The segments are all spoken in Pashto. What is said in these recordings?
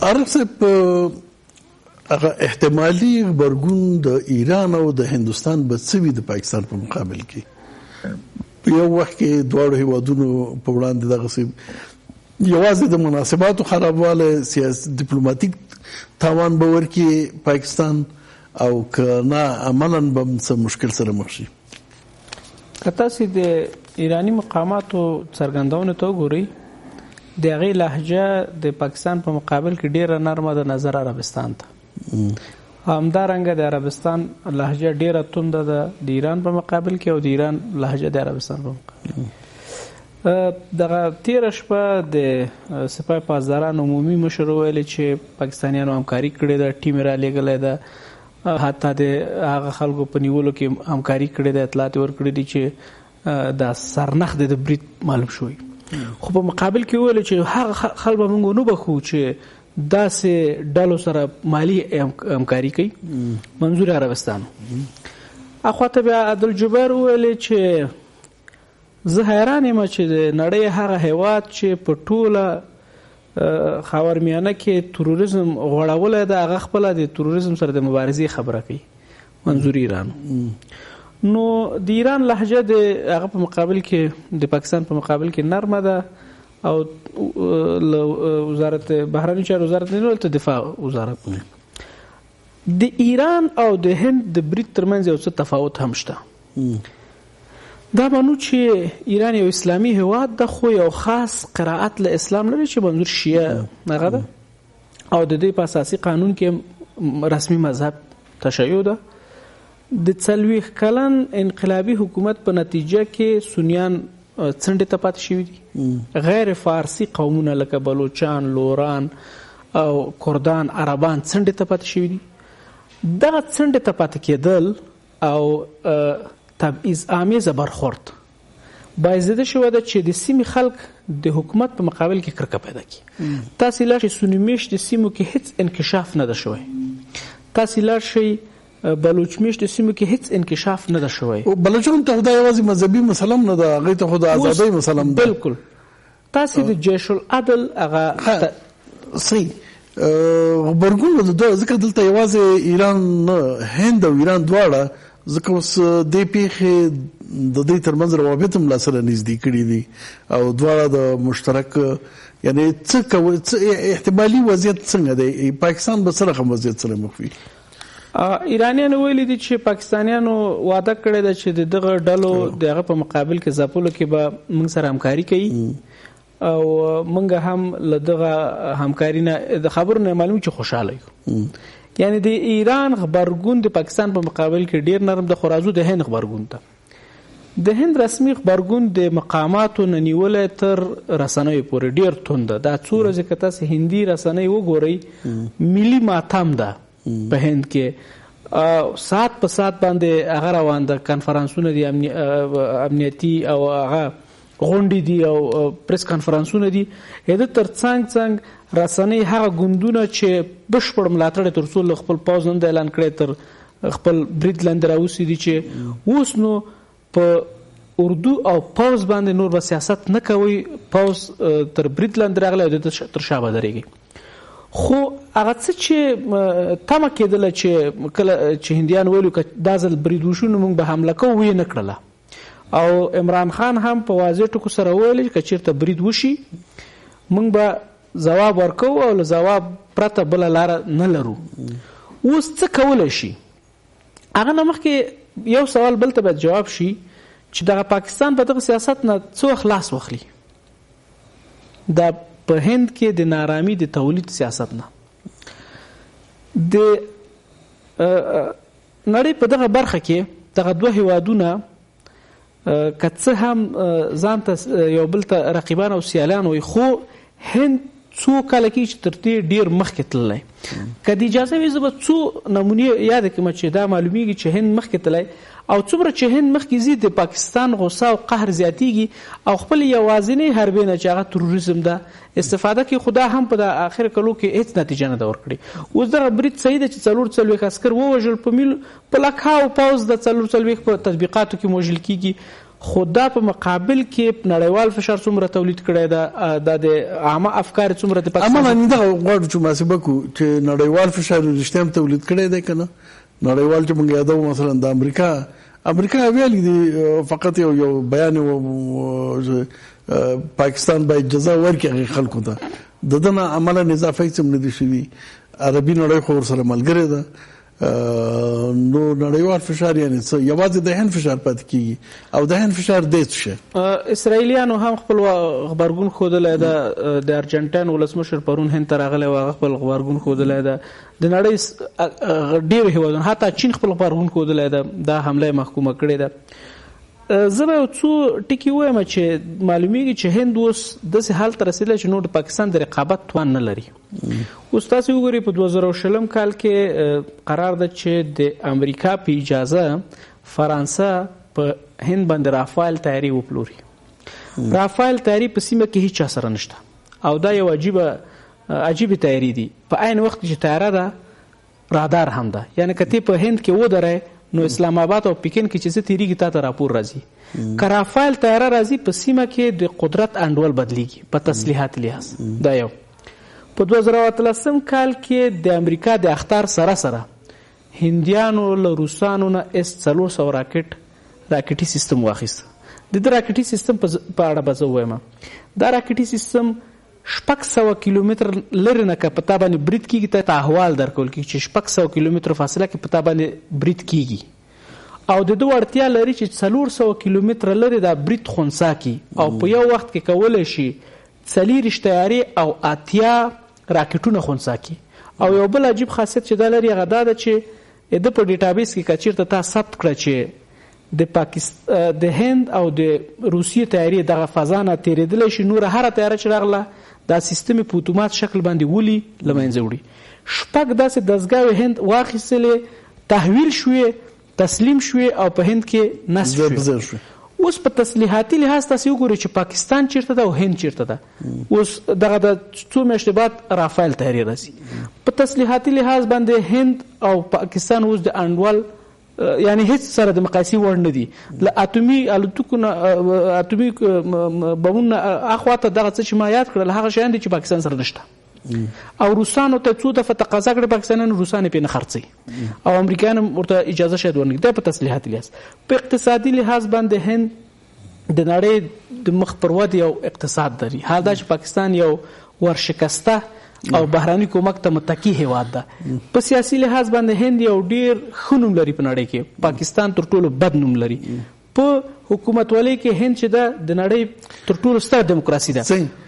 عارف صاحب هغه احتمالي غبرګون د ایران او د هندوستان به څه وي د پاکستان په مقابل کې یو وخت کې دواړو هیوادونو په وړاندې دغه یوازې د مناسباتو خرابواله سیاسي ډیپلوماټیک تاوان به ورکړي پاکستان او که نه عملاً به څه مشکل سره مخ شي. که تاسې د ایراني مقاماتو څرګندونو ته وګورئ د هغې لهجه د پاکستان په مقابل کې ډیره نرمه د نظر عربستان ته همدارنګه د عربستان لهجه ډیره تونده ده د ایران په مقابل کې او د ایران لهجه د عربستان په مقابل. دغه تیره شپه د سپاه پاسداران عمومي مشر ویلي چې پاکستانیانو همکاري کړې ده، ټیم را لیږلی ده، حتی د هغه خلکو په نیولو کې همکاري کړې ده، اطلاعات ورکړي دي چې دا سرنخ د برید معلوم شوی. خو په مقابل کې ویل چې هغه خلک به موږ نه بخو چې داسې ډلو سره مالی همکاري کوي، منظور عربستان. اخواته بیا عبدالجبار ویل چې زه حیران یم چې د نړۍ هغه هیواد چې په ټوله خاورمیانه کې تروریزم غوړولی ده هغه خپله د تروریزم سره د مبارزې خبره کوي، منظور ایران. نو د ایران لهجه د هغه په مقابل کې د پاکستان په مقابل کې نرمه ده او وزارت بهرنی چارو وزارت نه ولته دفاع وزارت د ایران او د هند د برید ترمنځ یو څه تفاوت هم شته. دا معنی چې ایران یو اسلامي هیواد ده خو یو خاص قرائت له اسلام لري چې منظور شیعه هغه ده او د دې په اساسي قانون کې رسمي مذهب تشیع ده. د 40 کلن انقلابي حکومت په نتیجه کې سنیان څنډې ته پاتې شوي دي، غیر فارسي قومونه لکه بلوچان، لوران او کردان، عربان څنډې ته پاتې شوي دي. دغه څنډې ته پاتې کېدل او تبعیض آمیزه برخورد باعث ده شوی ده چې د سیمې خلک د حکومت په مقابل کې کرکه پیدا کړي. تاسې لاړ شئ سني میشت سیمو کې هیڅ انکشاف نه ده شوی، تاسې لاړ شئ بلوچ میشت سیمو کې هیڅ انکشاف نه ده شوی. بلوچان ته خدای یوازې مذهبي مسله نه ده، هغې ته خو د ازادۍ مسله ده. بالکل. تاسې د جیش العدل هغه صحیح غبرګون ده، ځکه دلته یوازې ایران نه، هند او ایران دواړه ځکه اوس دې پیښې د دې ترمنځ روابط هم لاسره نږدې کړي دي او دواړه د مشترک یعنی څه احتمالي وضعیت څنګه دی، پاکستان به څه رقم وضعیت سره مخ وي. ایرانیانو ویلي دي چې پاکستانیانو وعده کړې ده چې دغه ډلو دغه په مقابل کې ځپلو کې به موږ سره همکاري کوي او موږ هم له دغه همکاري نه د خبرو نه معلوم چې خوشحاله یو. یعنی د ایران غبرګون د پاکستان په مقابل کې ډیر نرم د خورازو د هند غبرګون ته د هند رسمي غبرګون د مقاماتو نه نیولې تر رسنیو پورې ډیر توند ده. دا څو ورځې که تاسې هندي رسنۍ وګورئ ملي ماتم ده په هند کې، ساعت په ساعت باندې هغه روان ده، کنفرانسونه دي امنیتي او هغه غونډې دي او پریس کنفرانسونه دي. د تر څنګ رسنۍ هغه ګوندونه چې بشپړ ملاتړ تر څو له خپل پوځ نن اعلان کړی تر خپل برید لاندې راوستي دي چې اوس نو په اردو او پوځ باندې نور به سیاست نه کوي، پوځ تر برید لاندې راغلی او د تر شا به درېږي. خو هغه څه چې تمه کېدله چې کله چې هندیان ویلو که دا ځل برید وشو نو موږ به حمله کوو، ویې نه کړله او عمران خان هم په واضح ټکو سره ویل که چېرته برید وشي موږ به ځواب ورکوو او له ځواب پرته بله لاره نه لرو. اوس څه کولی شي؟ هغه نه مخکې یو سوال بل ته باید جواب شي چې دغه پاکستان په دغه سیاست نه څو خلاص واخلي. دا په هند کې د نارامي د تولید سیاست نه د نړۍ په دغه برخه کې دغه دوه هیوادونه که څه هم ځان ته یو بل ته رقیبان او سیالان وي، خو هند څو کله کې چې تر دې ډیر مخکې تللی. که د اجازه وي زه به څو نمونې یاد کړم چې دا معلومیږي چې هند مخکې تللی او څومره چې هند مخکې ځي د پاکستان غوسه او قهر زیاتیږي او خپل یوازینی حربې نه چې هغه تروریزم ده استفاده کوي. خو دا هم په د اخر کلو کې هیڅ نتیجه نه ده ورکړې. اوس دغه برید صحیح ده چې 44 عسکر ووژل، په لکهاو پوځ د 44 په تطبیقاتو کې موژل کیږي، خو دا په مقابل کې نړیوال فشار څومره تولید کړی دا د عامه افکار څومره د پاکستان عملاً دا غواړو چې محاسبه کو چې نړیوال فشار رښتیا تولید کړی دی کنه. نړیوال چې موږ یادو مثلا د امریکا ویل دي فقط یو بیان پاکستان باید اجازه ورکړي خلکو ته دغه عملاً اضافه څه نه دي شوی. عربي نړۍ خو سره ملګری ده نو نړیوال فشار یعنی یوازې د هند فشار پات کیږي او د هند فشار دیت شه. اسرائیلیانو هم خپل خبرګون خودلای ده د ارجنټاین ولسمشر پرون هند ته راغلی و خپل خبرګون خودلای ده د نړۍ ډیر هیوادونه حتی چین خپل خبرګون خودلای ده دا حمله محکومه کړې ده. زه به څو ټکي وایم چې معلومیږي چې هند اوس داسې حال ته رسېدلی چې نور د پاکستان د رقابت توان نه لري. اوس تاسو وګورئ په 2020 کال کې قرار ده چې د امریکا په اجازه فرانسه په هند باندې رافایل طیارې وپلوري. رافایل طیارې په سیمه کې هیڅ چا سره نشته او دا یو عجیب طیارې دي. په عین وخت چې طیاره ده رادار هم ده، یعنی که په هند کې ودرې نو اسلام آباد او پکین کې چې څه تیریږي تا ته راپور راځي. که رافایل طیاره راځي په سیمه کې د قدرت انډول بدلیږي په تسلیحات لحاظ. دا یو. په 2013 کال کې د امریکا د اخطار سره هندیانو له روسانو نه S-400 راکټي سیستم واخیست. د راکټي سیستم په اړه به زه وایم. دا راکټي سیستم 600 کیلومتر لري نه که پتا باندې برید کیږي ته احوال درکول کیږي چې 600 کیلومتر فاصله کې پتا باندې برید کیږي او د دوه اړتیا لري چې 400 کیلومتر لري دا برید خونسا کی او په یو وخت کې کولای شي 40 طیارې او 80 راکټونه خونسا کی. او یو بل عجیب خاصیت چې دا لري هغه دا ده چې د په ډیټابیس کې کچیرته تا ثبت کړه چې د پاکستان د هند او د روسیې طیارې دغه فضا نه تیریدلی شي نور هر طیاره چې راغله دا سیستم په اتومات شکل باندې ولي لمنځه وړي. 6 داسې دستګاوې هند واخیستلې تحویل شوې تسلیم شوې او په هند کې نصب شوې. اوس په تسلیحاتي لحاظ تاسو وګورئ چې پاکستان چیرته ده او هند چیرته ده. اوس دغه د څو میاشتې بعد رافایل طیارې راځي. په تسلیحاتي لحاظ باندې هند او پاکستان اوس د انډول یعنی هیڅ سره د مقایسې وړ نه دي. له اتومي الوتکو نه اتومي بمونو نه اخواته دغه څه چې ما یاد کړل هغه شیان دي چې پاکستان سره نشته او روسانو ته څو دفعه تقاضا کړې پاکستانیانو روسان یې پې نه خرڅوي او امریکایان ورته اجازه شاید ورنکړي. دا په تسلیحاتي لحاظ. په اقتصادي لحاظ باندې هند د نړۍ د مخ پر ودې یو اقتصاد لري. حال دا چې پاکستان یو ورشکسته او بهراني کومک ته متکی هیواد ده. په سیاسي لحاظ باندې هند یو ډیر ښه نوم لري په نړۍ کې. پاکستان تر ټولو بد نوم لري. په حکومتولۍ کې هند چې ده د نړۍ تر ټولو ستره دیموکراسي ده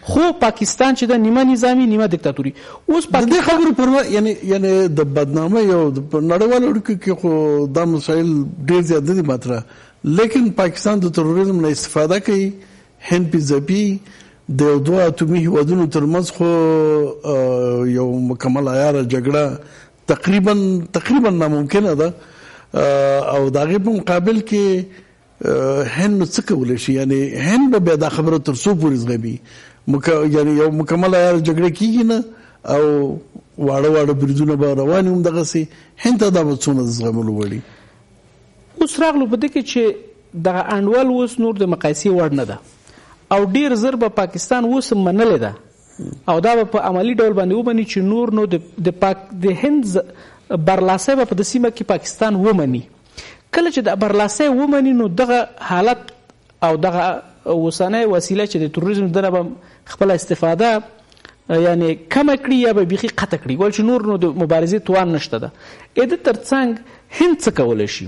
خو پاکستان چې ده نیمه نظامي نیمه دیکتاتوري. اوس په دې خبرو پر یعنی د بدنامۍ او د نړیوالو اړیکو کې خو دا مسایل ډیر زیات دي مطرح لیکن پاکستان د تروریزم نه استفاده کوي. هند په ځپي د دوه اتومي هیوادونو ترمنځ خو یو مکمل عیاره جګړه تقریبا ناممکنه ده او د هغې په مقابل کې هند څه کولی شي. یعنی هند به بیا دا خبره تر څو پورې زغمي یعنی یو مکمل عیاره جګړه کیږي نه او واړه بریدونه به روان هم دغسې هند ته دا به څومره زغملو وړي. اوس راغلو په دې کې چې دغه انډول اوس نور د مقایسې وړ نه ده او ډیر زر به پاکستان اوس منلې ده او دا به په عملی ډول باندې ومني چې نور نو د هند برلاسۍ به په د سیمه کې پاکستان ومني. کله چې د برلاسۍ ومني نو دغه حالت او دغه اوسنۍ وسیله چې د تروریزم دغه به خپل استفاده یعنی کم کړي یا به بیخي قطع کړي ول چې نور نو د مبارزې توان نشته ده. د ترڅنګ هند څه کولی شي؟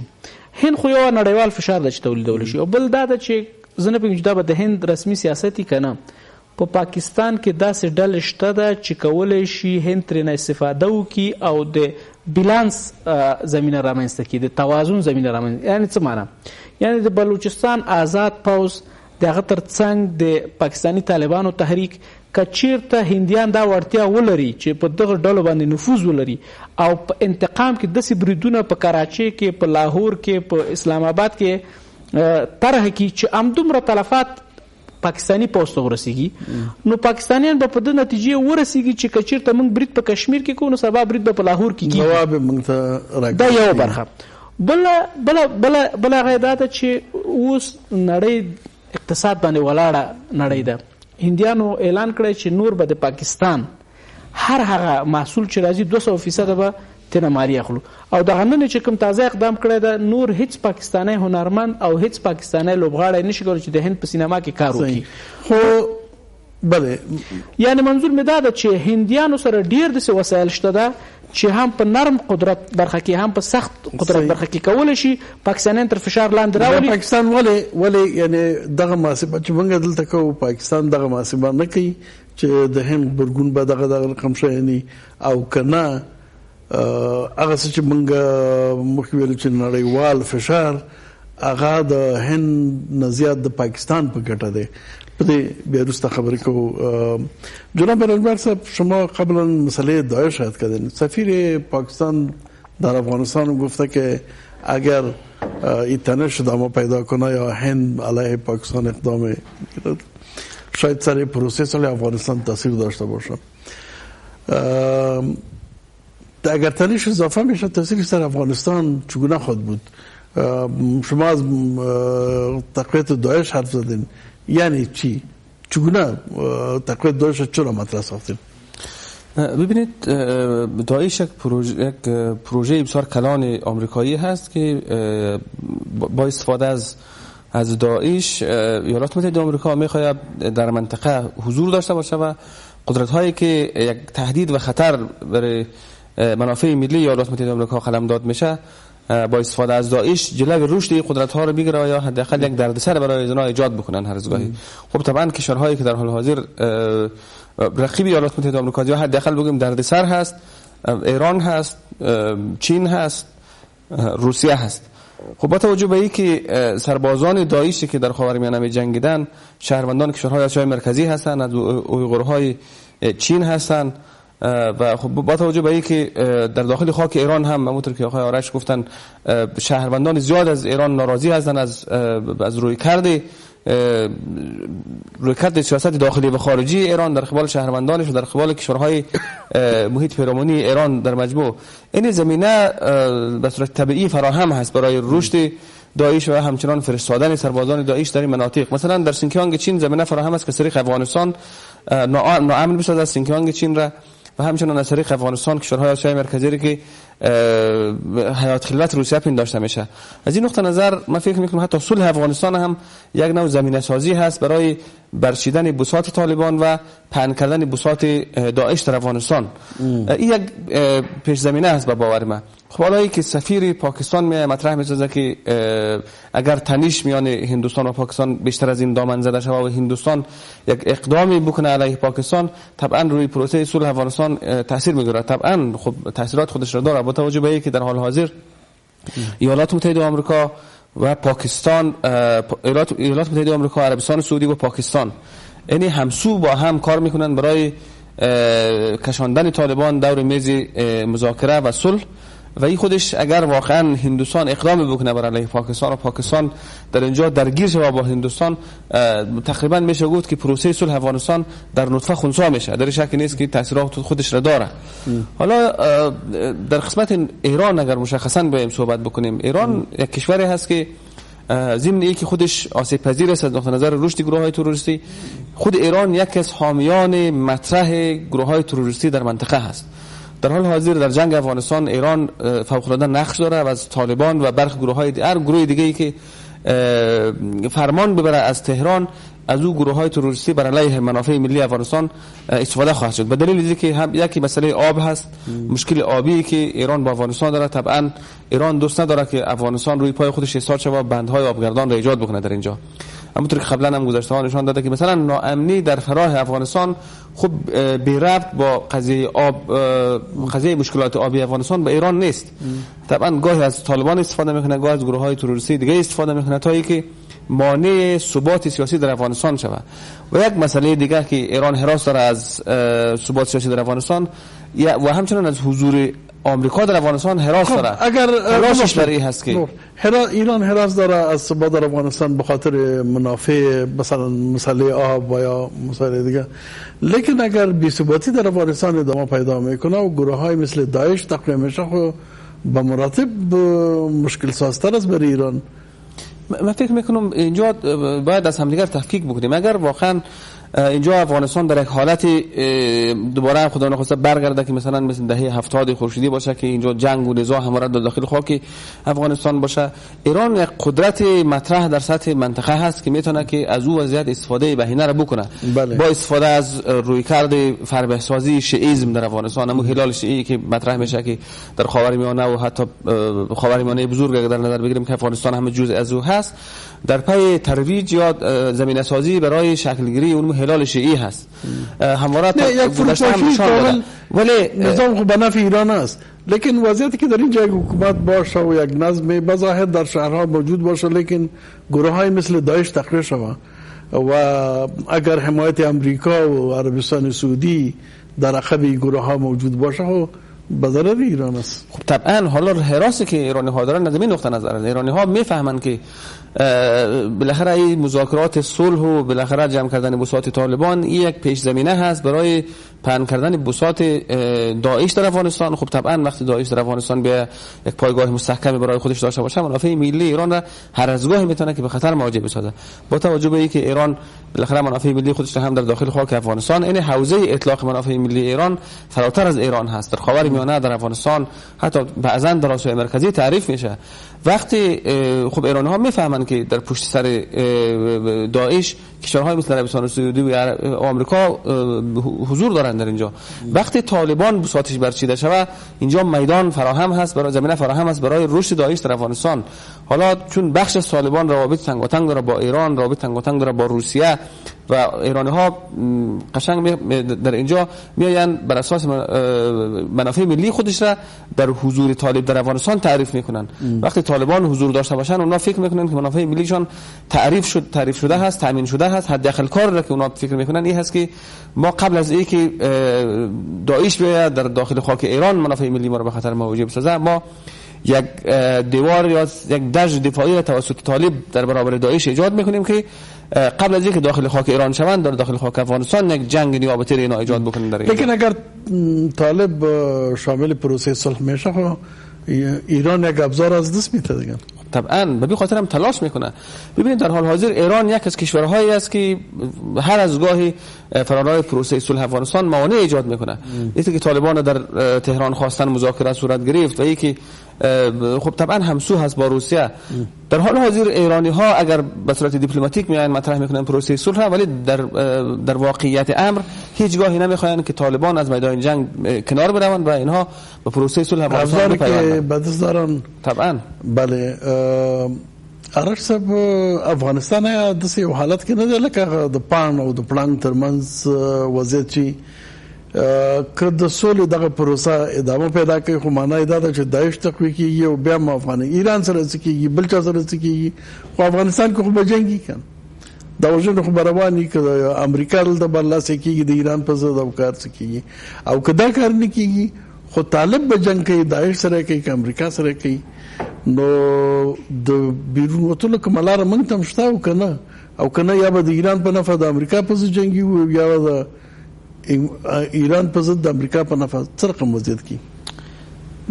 هند خو یو نړیوال فشار ده چې تولیدولی شي او بل دا ده چې زه نه پوهېږم چې دا به د هند رسمي سیاست که نه. په پاکستان کې داسې ډلې شته ده چې کولی شي هند ترېنه استفاده وکړي او د بیلانس زمینه رامنځته کړي د توازن زمینه رامنځته. یعنې څه معنا؟ یعنې د بلوچستان آزاد پوځ د هغه تر څنګ د پاکستاني طالبانو تحریک که چیرته هندیان دا وړتیا ولري چې په دغه ډلو باندې نفوذ ولري او په انتقام کې داسې بریدونه په کراچۍ کې په لاهور کې په اسلام آباد کې طرح کی چې همدومره تلفات پاکستانی پوځ ته ورسیږي نو پاکستانیان به په دې نتیجې ورسیږي چې که چیرته موږ برید په کشمیر کې کوو نو سبا برید به په لاهور کې کیږي. جواب موږ ته راکړي. دا یو برخه. بل غیدات چې اوس نړۍ اقتصاد باندې ولاړه نړۍ ده. هندیانو اعلان کړی چې نور به د پاکستان هر هغه محصول چې راځي 200% به تنه مالی اخلو. او دغه نن چې کوم تازه اقدام کړی ده نور هیڅ پاکستانی هنرمند او هیڅ پاکستانی لوبغاړی نشي کولی چې د هند په سینما کې کار وکړي. خو بله یعنی منظور مې دا ده چې هندیانو سره ډیر داسې وسایل شته ده چې هم په نرم قدرت برخه کې هم په سخت قدرت برخه کې کولی شي پاکستانیان تر فشار لاندې راولي. پاکستان ولې یعنی دغه محاسبه چې موږ دلته کوو پاکستان دغه محاسبه نه کوي چې د هند برګون به دغه رقم شي او کنه هغه چې موږ مخکې ویل چې نړیوال فشار هغه د هند نه زیات د پاکستان په ګټه دی. په دې بیا وروسته خبرې کوو. جناب رنجبر صاحب شما قبلا مسئله داعش یاد کردین. سفیر پاکستان در افغانستان گفته که اگر این تنش ادامه پیدا کنه یا هند علیه پاکستان اقدام شاید سر پروسه سال افغانستان تاثیر داشته باشه. اگر تنش اضافه میشه تاثیر سر افغانستان چگونه خود بود؟ شما از تقویت داعش حرف زدین، یعنی چی؟ چگونه تقویت داعش چرا مطرح ساختین؟ ببینید داعش یک پروژه بسیار کلان آمریکایی هست که با استفاده از داعش ایالات متحده آمریکا میخواهد در منطقه حضور داشته باشه و قدرت هایی که یک تهدید و خطر برای منافع ملی ایالات متحده آمریکا قلمداد میشه با استفاده از داعش جلوی رشد این قدرت ها رو بگیره یا حداقل یک دردسر برای زنا ایجاد بکنن هر از گاهی. خب طبعا کشورهایی که در حال حاضر رقیب ایالات متحده آمریکا یا حداقل بگیم دردسر هست، ایران هست، چین هست، روسیه هست. خب با توجه به اینکه سربازان داعشی که در خاورمیانه می جنگیدن شهروندان کشورهای آسیای مرکزی هستند، از اویغورهای چین هستند و خب با توجه به اینکه در داخل خاک ایران هم همونطور که آقای آرش گفتن شهروندان زیاد از ایران ناراضی هستند از رویکرد سیاست داخلی و خارجی ایران در قبال شهروندانش و در قبال کشورهای محیط پیرامونی ایران در مجموع، این زمینه به صورت طبیعی فراهم هست برای رشد داعش و همچنان فرستادن سربازان داعش در این مناطق. مثلا در سینکیانگ چین زمینه فراهم است که طریق افغانستان ناامن بسازد سینکیانگ چین را و همچنان از طریق افغانستان کشورهای آسیای مرکزی که حیات خلوت روسیه پنداشته میشه. از این نقطه نظر من فکر میکنم حتی صلح افغانستان هم یک نوع زمینه سازی هست برای برچیدن بساط طالبان و پهن کردن بساط داعش در افغانستان. این یک پیش زمینه هست به باور من. خب حالا که سفیر پاکستان مطرح می‌سازه که اگر تنش میان هندوستان و پاکستان بیشتر از این دامن زده شود و هندوستان یک اقدامی بکنه علیه پاکستان، طبعا روی پروسه صلح افغانستان تاثیر میگذاره. طبعا خب تاثیرات خودش را داره با توجه به اینکه در حال حاضر ایالات متحده آمریکا و پاکستان، ایالات متحده آمریکا، عربستان سعودی و پاکستان یعنی همسو با هم کار میکنن برای کشاندن طالبان دور میز مذاکره و صلح. و این خودش اگر واقعا هندوستان اقدام بکنه بر علیه پاکستان و پاکستان در اینجا درگیر شود با هندوستان، تقریبا میشه گفت که پروسه صلح افغانستان در نطفه خنثی میشه. در شک نیست که تاثیرات خودش را داره. حالا در قسمت ایران اگر مشخصا بایم صحبت بکنیم، ایران یک کشوری هست که ضمن اینکه خودش آسیب پذیر است از نقطه نظر رشد گروه‌های تروریستی، خود ایران یکی از حامیان مطرح گروه‌های تروریستی در منطقه هست. در حال حاضر در جنگ افغانستان ایران فوق‌العاده نقش داره و از طالبان و برخی گروه دیگه‌ای که فرمان ببره از تهران از او گروه‌های تروریستی بر علیه منافع ملی افغانستان استفاده خواهد شد. به دلیل اینکه هم یکی مسئله آب هست، مشکل آبی که ایران با افغانستان داره. طبعا ایران دوست نداره که افغانستان روی پای خودش ایستاد شود و بندهای آبگردان را ایجاد بکنه در اینجا. همونطور که قبلا هم گذشته‌ها نشان داده که مثلا ناامنی در فراه افغانستان خب بی ربط با قضیه مشکلات آبی افغانستان به ایران نیست. طبعا گاهی از طالبان استفاده میکنه، گاهی از گروه‌های تروریستی دیگه استفاده میکنه تا اینکه مانع ثبات سیاسی در افغانستان شود. و یک مسئله دیگه که ایران هراس داره از ثبات سیاسی در افغانستان و همچنین از حضور آمریکا در افغانستان هراس داره. اگر هراسش برای هست که ایران هراس داره از ثبات در افغانستان به خاطر منافع مثلا مسئله آب و یا مسئله دیگه، لیکن اگر بی‌ثباتی در افغانستان ادامه پیدا میکنه و گروه‌های مثل داعش تقویت میشه، خب به مراتب مشکل سازتر است برای ایران. من فکر میکنم اینجا باید از همدیگر تحقیق بکنیم. اگر واقعا اینجا افغانستان در یک حالت دوباره خدا نخواسته برگرده که مثلا مثل دهه 70 خورشیدی باشه که اینجا جنگ و نزاع همواره در داخل خاک افغانستان باشه، ایران یک قدرت مطرح در سطح منطقه هست که میتونه که از او وضعیت استفاده بهینه را بکنه. بله. با استفاده از رویکرد فربه‌سازی شیعیسم در افغانستان، همون هلال شیعی که مطرح میشه که در خاورمیانه و حتی خاورمیانه بزرگ در نظر بگیریم که افغانستان هم جزء از او هست، در پی ترویج یا زمینه سازی برای شکلگیری اون هلال شیعی هست. همواره یک فروپاشی کامل ولی نظام خب به نفع ایران است، لیکن وضعیتی که در اینجا حکومت باشه و یک نظم بظاهر در شهرها موجود باشه لیکن گروه های مثل داعش تقویه شوه و اگر حمایت امریکا و عربستان سعودی در عقب گروه ها موجود باشه خب به ضرر ایران است. خب طبعا حالا حراسی که ایرانی ها دارن از این نقطه نظر است. ایرانی ها میفهمن که بالاخره این مذاکرات صلح و بالاخره جمع کردن بساط طالبان این یک پیش زمینه هست برای پهن کردن بساط داعش در افغانستان. خب طبعا وقتی داعش در افغانستان بیا یک پایگاه مستحکم برای خودش داشته باشه، منافع ملی ایران را هر از گاهی میتونه که به خطر مواجه بسازه. با توجه به اینکه ایران بالاخره منافع ملی خودش هم در داخل خاک افغانستان، این حوزه اطلاق منافع ملی ایران فراتر از ایران هست. در خاورمیانه، در افغانستان، حتی بعضا در آسیای مرکزی تعریف میشه. وقتی خب ایرانی ها میفهمن که در پشت سر داعش کشورهای مثل عربستان سعودی و آمریکا حضور دارن در اینجا. وقتی طالبان بساطش برچیده شود، اینجا میدان فراهم هست برای زمینه فراهم هست برای رشد داعش در افغانستان. حالا چون بخش از طالبان روابط تنگاتنگ داره با ایران، روابط تنگاتنگ داره با روسیه و ایرانی ها قشنگ در اینجا میاین بر اساس منافع ملی خودش را در حضور طالب در افغانستان تعریف میکنن. وقتی طالبان حضور داشته باشن، اونا فکر میکنن که منافع ملیشون تعریف شده هست، تامین شده هست. حداقل کاری را که اونا فکر میکنن این هست که ما قبل از اینکه داعش بیاید در داخل خاک ایران منافع ملی ما را به خطر مواجه بسازه، ما یک دیوار یا یک دژ دفاعی توسط طالب در برابر داعش ایجاد میکنیم که قبل از اینکه داخل خاک ایران شوند در داخل خاک افغانستان یک جنگ نیابتی را اینا ایجاد بکنن. لیکن اگر طالب شامل پروسه صلح میشه خب ایران یک ابزار از دست میده دیگه. طبعا به این خاطر هم تلاش میکنه. ببینید در حال حاضر ایران یک از کشورهایی است که هر از گاهی فرارای پروسه صلح افغانستان موانع ایجاد میکنه. اینکه که طالبان در تهران خواستن مذاکره صورت گرفت و یکی خب طبعا همسو هست با روسیه. در حال حاضر ایرانی ها اگر به صورت دیپلماتیک میان مطرح میکنن پروسه صلح، ولی در واقعیت امر هیچگاهی نمیخواین که طالبان از میدان جنگ کنار بروند و اینها به پروسه صلح افغانستان که بدست دارن. طبعا بله ارش صاحب افغانستان د سې حالت کې نه دی لکه د پان او د پلان ترمنځ وضعیت چې که د سولې دغه پروسه ادامه پیدا کوي، خو معنا دا ده چې داعش تقویه کیږي او بیا افغان ایران سره څه کیږي، بل چا سره څه کیږي. خو افغانستان کې خو به جنګي کړي دا وژنه خو رواني که امریکا د برلاسه کیږي د ایران په ضد او کار څه کیږي او که دا کار نه کیږي خو طالب به جنگ کوي، داعش سره کوي که امریکا سره کوي. نو د بیرون وتلو کومه لاره موږ ته هم شته او که نه یا به د ایران په نفع د امریکا په ضد جنګي وي یا د ایران په ضد د امریکا په نفع څه رقم وضعیت کی.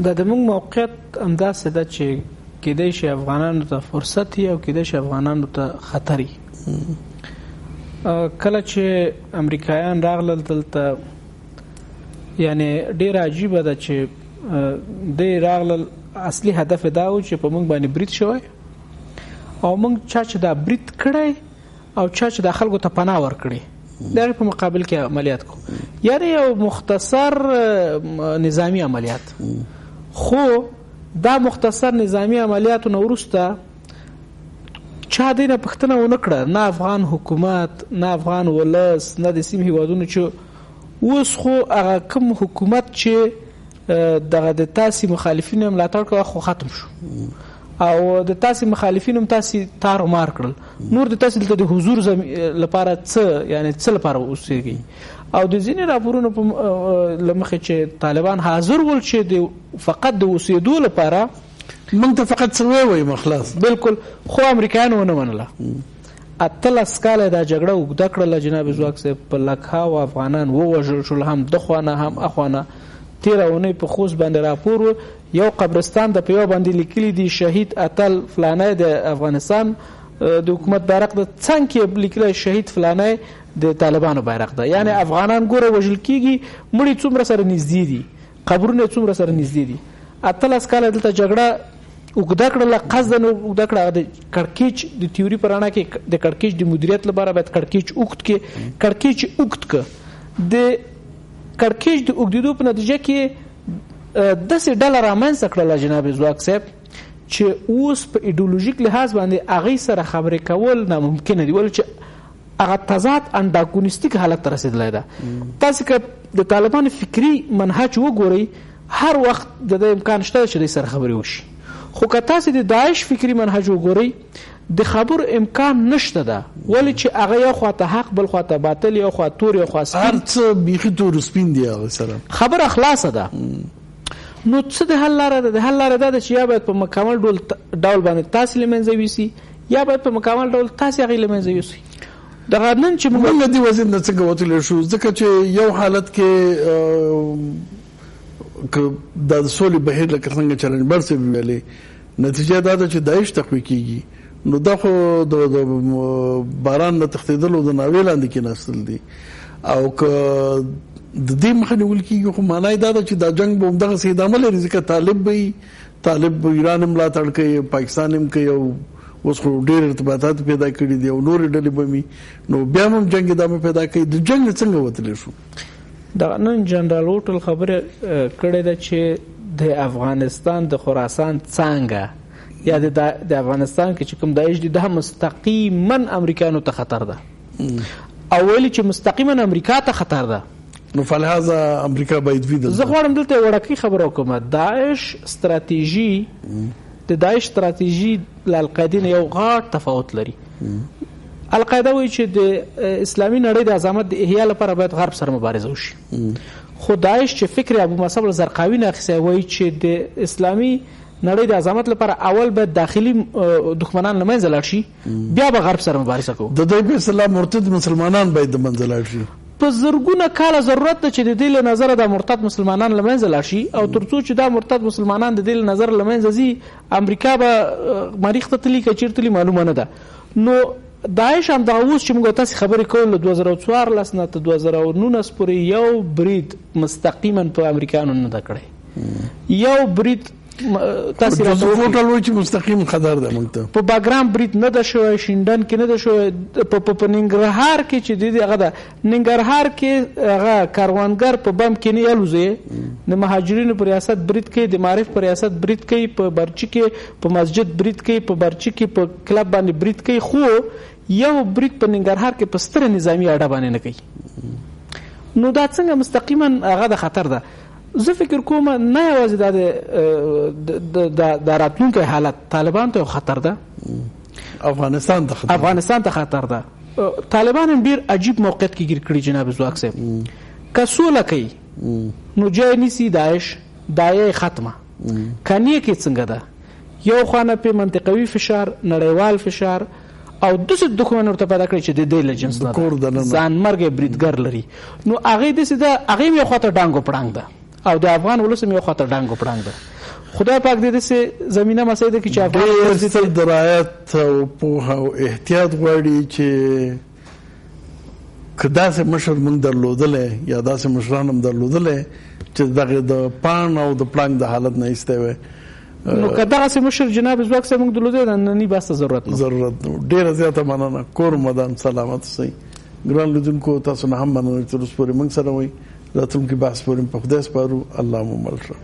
دا د موږ موقعیت همداسې ده چې کېدای شي افغانانو ته فرصت وي او کېدای شي افغانانو ته خطر وي. کله چې امریکایان راغلل دلته یعنی ډېر عجیبه ده چې دوی راغلل اصلي هدف دا و چې په موږ باندې برید شوی او موږ چا چې دا برید کړی او چا چې دا خلکو ته پناه ورکړي دغه په مقابل کې عملیات کو، یعنی یو مختصر نظامی عملیات. خو دا مختصر نظامی عملیاتو وروسته چا دینه پښتنه ونه کړه، نه افغان حکومت، نه افغان ولس، نه د سیمې هیوادونو چې اوس خو هغه کوم حکومت چې دغه د تاسې مخالفینو ملاتړ کوي خو ختم شو او د تاسې مخالفینو تاسې تار مار کړل. نور د تاسې دلته د حضور لپاره څه یعنی څه لپاره اوسېږي او د ځینې راپورونو په لمخې چې طالبان حاضر ول چې فقط د اوسېدو لپاره موږ ته فقط څه وایي خلاص. بالکل. خو امریکایانو ونه منله. 18 کاله دا جګړه اوږده کړله جناب ځواک صاحب، په لکهاوو افغانان ووژل شول، هم دخوانه هم اخوانه. 13 اونۍ په خوست باندې راپور یو قبرستان د په یو باندې لیکلي دي شهید اتل فلانی د افغانستان د حکومت بیرغ د څنګ کې لیکلی شهید فلانی د طالبانو بیرغ ده. یعنی افغانان ګوره وژل کېږي، مړي څومره سره نږدې دي، قبرونه څومره سره نږدې دي. 18 کاله دلته جګړه اوږده کړله، قصداً اوږده کړه. د کړکېچ د تیوري په رڼا کې د کړکېچ د مدیریت لپاره باید کړکېچ اوږد کړي. کړکېچ اوږد کړه. د کړکېچ د اوږدېدو په نتیجه کې داسې ډله رامنځته کړله جناب ځواک صاحب چې اوس په ایډیولوژیک لحاظ باندې هغوی سره خبرې کول ناممکنه دي، ولې چې هغه تضاد انډاګونیستیک حالت ته رسېدلی ده. تاسې که د طالبانو فکري منهج وګورئ، هر وخت د دې امکان شته چې دوی سره خبرې وشي. خو که تاسې د داعش فکري منهج وګورئ، د خبرو امکان نشته ده، ولې چې هغه یو خواته حق بل خواته باطل، یو خوا تور یو خوا سپین، هر څه بیخي تور سپین دي. هغه سره خبره خلاصه ده. نو څه د حل لاره ده؟ د حل لاره دا ده چې یا باید په مکمل ډول باندې تاسې له منځه یوسي، یا باید په مکمل ډول تاسې هغې له منځه یوسي. دغه نن چې موږ له دې وضعیت نه څنګه وتلی شو؟ ځکه چې یو حالت کې د سولې بهیر لکه څنګه چلنجبر صاحب ویلې، نتیجه دا ده چې داعش تقویه کېږي. نو دا خو د باران نه تښتېدلو د ناوې لاندې کېناستل دي، او که د دې مخه نیول کېږي خو معنی دا ده چې دا جنګ به همدغسې ادامه لري، ځکه طالب ایران هم ملاتړ کوي، پاکستان هم کوي، او اوس خو ډېر ارتباطات پیدا کړي دي او نورې ډلې به وي، نو بیا هم جنګ ادامه پیدا کوي. د جنګ نه څنګه وتلی شو؟ دغه نن جنرال وټل خبره کړې ده چې د افغانستان د خراسان څانګه یا د افغانستان کې چې کوم داعش دي، دا مستقیما امریکایانو ته خطر ده، او ویلي چې مستقیما امریکا ته خطر ده. نو فلهذا امریکا باید ویده. زه غواړم دلته وړکۍ خبره وکړم. داعش ستراتیژي له القاعدې نه یو غاټ تفاوت لري. القاعده وایي چې د اسلامي نړۍ د عظمت د احیا لپاره باید غرب سره مبارزه وشي، خو داعش چې فکر ابو مصعب الزرقاوي نه اخیستی، وایي چې د اسلامي نړۍ د عظمت لپاره اول باید داخلي دښمنان له منځه لاړ شي، بیا به غرب سره مبارزه کوو. د دوی په اصطلاح مرتد مسلمانان باید د منځه لاړ شي. په زرګونه کاله ضرورت ده چې د دې له نظره د مرتد مسلمانان له منځه لاړ شي، او تر څو چې دا مرتد مسلمانان د دې له نظره له منځه ځي، امریکا به مریخ ته تلي که چېرته تلي معلومه نه ده. نو داعش هم دغه اوس چې موږ تاسې خبرې کوو له 2014 نه تر 2019 پورې یو برید مستقیما په امریکایانو نه ده کړی. یو برید تاسې راته وکړئ چې مستقیم خطر ده موږ ته. په باګرام برید نه ده شوی، شینډن کې نه ده شوی، په ننګرهار کې چې د هغه ده ننګرهار کې هغه کاروانګر په بم کې نه الوزي، د مهاجرینو په ریاست برید کوي، د معارف په ریاست برید کوي، په برچي کې په مسجد برید کوي، په برچي کې په کلب باندې برید کوي، خو یو برید په ننګرهار کې په ستره نظامی اډه باندې نه کوي. نو دا څنګه مستقیما هغه د خطر ده. زه فکر کوم نه یوازې د راتلونکي حالت طالبان ته خطر ده، افغانستان ته خطر ده. طالبان هم ډیر عجیب موقعیت کې ګیر کړي جناب ځواک صاحب. که سوله کوي نو جای نیسي داعش، دایه ختمه. کنیه کې څنګه ده؟ یو خانه په منطقوي فشار، نړیوال فشار، او داسې دښمن ورته پیدا کړي چې د دې له جنس نه ځانمرګی بریدګر لري. نو هغې داسې ده، هغې هم یو خواته ډانګ و پړانګ ده، او د افغان ولس هم یو خواته ډانګ و پړانګ ده. خدای پاک دې داسې زمینه مسایل ده چې افغان ډېر درایت او پوهه او احتیاط غواړي چې که داسې مشر موږ درلودلی یا داسې مشران هم درلودلی چې دغه د پان او د پړانګ د حالت نه ایستی وی، نو که دغسې مشر جناب ځواک صاحب موږ درلودی ننني بحث ته ضرورت نو. ډېره زیاته مننه. کور مدام سلامت اوسئ. ګران لیدونکو تاسو نه هم مننه چې تر اوسه پورې موږ سره وئ. راتلونکي بحث پورې په خدای سپارو. الله مو مل شه.